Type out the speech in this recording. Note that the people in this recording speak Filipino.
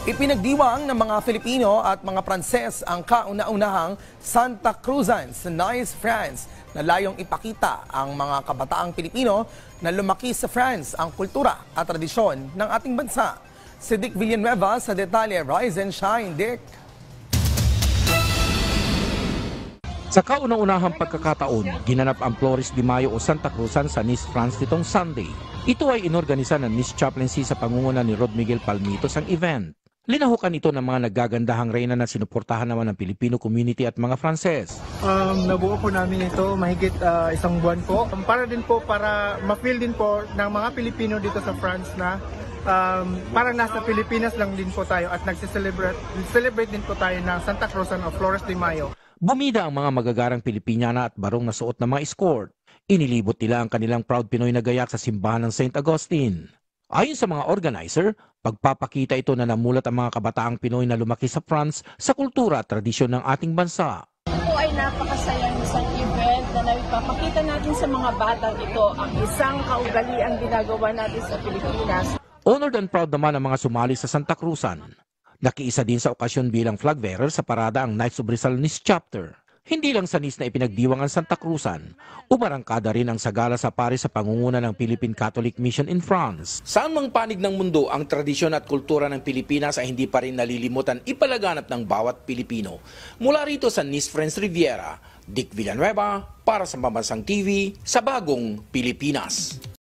Ipinagdiwang ng mga Filipino at mga Pranses ang kauna-unahang Santa Cruzan sa Nice, France na layong ipakita ang mga kabataang Pilipino na lumaki sa France ang kultura at tradisyon ng ating bansa. Si Dick Villanueva sa detalye. Rise and shine, Dick! Sa kauna-unahang pagkakataon, ginanap ang Flores de Mayo o Santa Cruzan sa Nice, France nitong Sunday. Ito ay inorganisa ng Nice Chaplaincy sa pangunguna ni Rod Miguel Palmitos ang event. Linahukan ito ng mga naggagandahang reyna na sinuportahan naman ng Filipino community at mga Franses. Nabuo po namin ito mahigit isang buwan po. Para din po para ma-feel din po ng mga Pilipino dito sa France na parang nasa Pilipinas lang din po tayo at nagse-celebrate din po tayo ng Santa Cruzan o Flores de Mayo. Bumida ang mga magagarang Pilipiniana at barong na suot ng mga escort. Inilibot nila ang kanilang proud Pinoy na gayak sa simbahan ng St. Augustine. Ayon sa mga organizer, pagpapakita ito na namulat ang mga kabataang Pinoy na lumaki sa France sa kultura at tradisyon ng ating bansa. Ito ay napakasayang isang event na nagpapakita natin sa mga batang ito ang isang kaugaliang ginagawa natin sa Pilipinas. Honored and proud naman ang mga sumali sa Santa Cruzan. Nakiisa din sa okasyon bilang flag bearer sa parada ang Knights of Rizal Nice Chapter. Hindi lang sa Nice na ipinagdiwang ang Santa Cruzan, umarangkada rin ang sagala sa Paris sa pangunguna ng Philippine Catholic Mission in France. Saan mang panig ng mundo, ang tradisyon at kultura ng Pilipinas ay hindi pa rin nalilimutan ipalaganap ng bawat Pilipino. Mula rito sa Nice, France Riviera, Dick Villanueva para sa Pambansang TV sa Bagong Pilipinas.